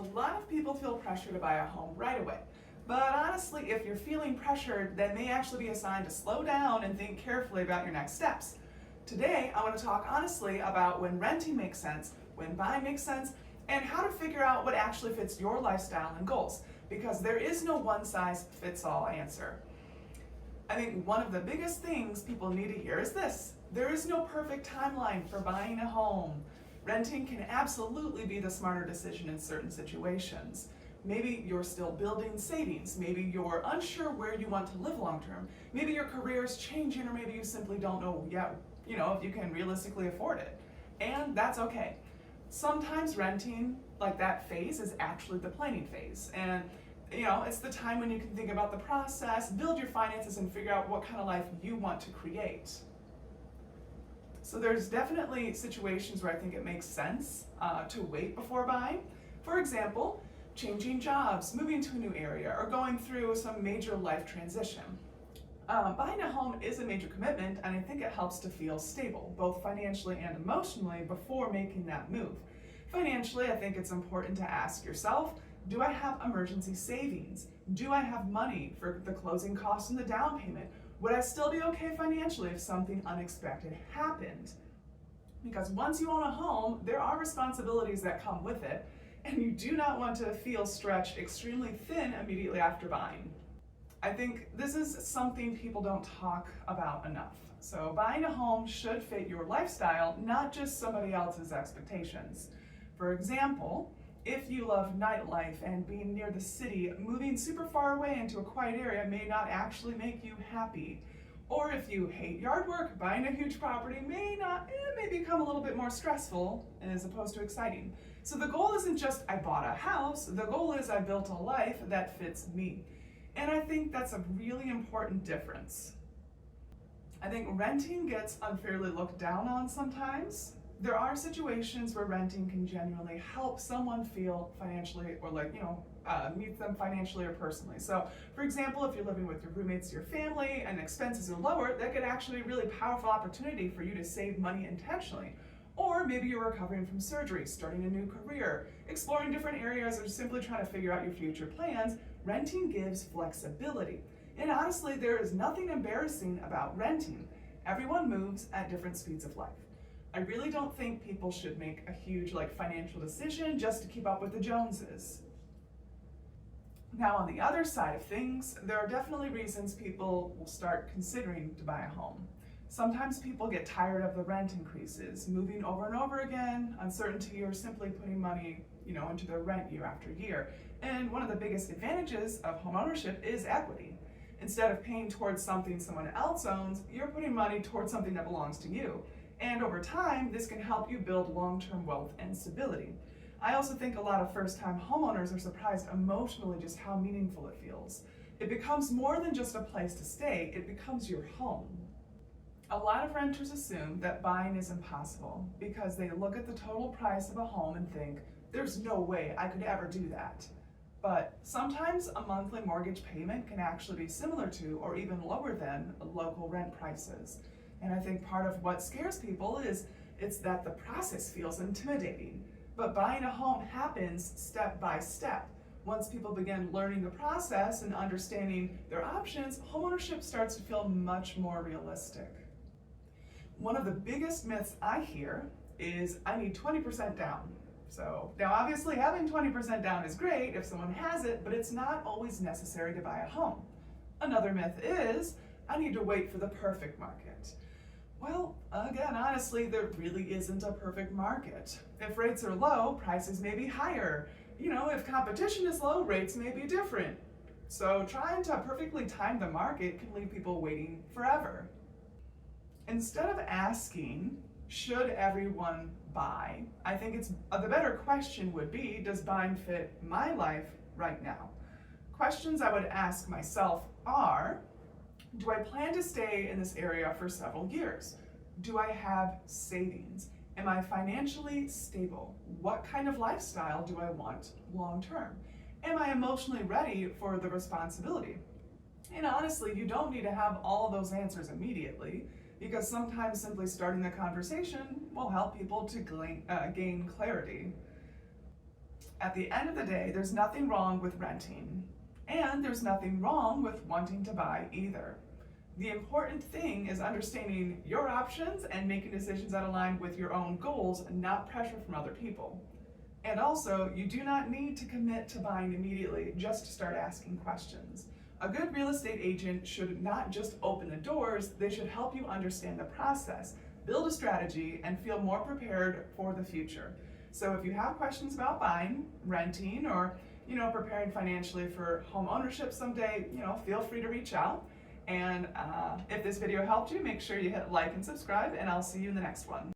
A lot of people feel pressure to buy a home right away. But honestly, if you're feeling pressured, that may actually be a sign to slow down and think carefully about your next steps. Today, I want to talk honestly about when renting makes sense, when buying makes sense, and how to figure out what actually fits your lifestyle and goals, because there is no one-size-fits-all answer. I think one of the biggest things people need to hear is this: there is no perfect timeline for buying a home. Renting can absolutely be the smarter decision in certain situations. Maybe you're still building savings, maybe you're unsure where you want to live long term, maybe your career is changing, or maybe you simply don't know yet, if you can realistically afford it. And that's okay. Sometimes renting, like that phase, is actually the planning phase. And it's the time when you can think about the process, build your finances, and figure out what kind of life you want to create. So there's definitely situations where I think it makes sense to wait before buying. For example, changing jobs, moving to a new area, or going through some major life transition. Buying a home is a major commitment, and I think it helps to feel stable, both financially and emotionally, before making that move. Financially, I think it's important to ask yourself, do I have emergency savings? Do I have money for the closing costs and the down payment? Would I still be okay financially if something unexpected happened? Because once you own a home, there are responsibilities that come with it, and you do not want to feel stretched extremely thin immediately after buying. I think this is something people don't talk about enough. So buying a home should fit your lifestyle, not just somebody else's expectations. For example, if you love nightlife and being near the city, moving super far away into a quiet area may not actually make you happy. Or if you hate yard work, buying a huge property may become a little bit more stressful as opposed to exciting. So the goal isn't just I bought a house, the goal is I built a life that fits me. And I think that's a really important difference. I think renting gets unfairly looked down on sometimes. There are situations where renting can genuinely help someone feel financially, or meet them financially or personally. So for example, if you're living with your roommates, your family, and expenses are lower, that could actually be a really powerful opportunity for you to save money intentionally. Or maybe you're recovering from surgery, starting a new career, exploring different areas, or simply trying to figure out your future plans. Renting gives flexibility. And honestly, there is nothing embarrassing about renting. Everyone moves at different speeds of life. I really don't think people should make a huge financial decision just to keep up with the Joneses. Now, on the other side of things, there are definitely reasons people will start considering to buy a home. Sometimes people get tired of the rent increases, moving over and over again, uncertainty, or simply putting money, into their rent year after year. And one of the biggest advantages of homeownership is equity. Instead of paying towards something someone else owns, you're putting money towards something that belongs to you. And over time, this can help you build long-term wealth and stability. I also think a lot of first-time homeowners are surprised emotionally just how meaningful it feels. It becomes more than just a place to stay, it becomes your home. A lot of renters assume that buying is impossible because they look at the total price of a home and think, there's no way I could ever do that. But sometimes a monthly mortgage payment can actually be similar to or even lower than local rent prices. And I think part of what scares people is it's that the process feels intimidating. But buying a home happens step by step. Once people begin learning the process and understanding their options, homeownership starts to feel much more realistic. One of the biggest myths I hear is I need 20% down. So now obviously having 20% down is great if someone has it, but it's not always necessary to buy a home. Another myth is I need to wait for the perfect market. Well, again, honestly, there really isn't a perfect market. If rates are low, prices may be higher. If competition is low, rates may be different. So trying to perfectly time the market can leave people waiting forever. Instead of asking, should everyone buy, I think the better question would be, does buying fit my life right now? Questions I would ask myself are, do I plan to stay in this area for several years? Do I have savings? Am I financially stable? What kind of lifestyle do I want long term? Am I emotionally ready for the responsibility? And honestly, you don't need to have all of those answers immediately, because sometimes simply starting the conversation will help people to gain clarity. At the end of the day, there's nothing wrong with renting, and there's nothing wrong with wanting to buy either. The important thing is understanding your options and making decisions that align with your own goals, not pressure from other people. And also, you do not need to commit to buying immediately, just to start asking questions. A good real estate agent should not just open the doors, they should help you understand the process, build a strategy, and feel more prepared for the future. So if you have questions about buying, renting, or preparing financially for home ownership someday, feel free to reach out. And if this video helped you, make sure you hit like and subscribe, and I'll see you in the next one.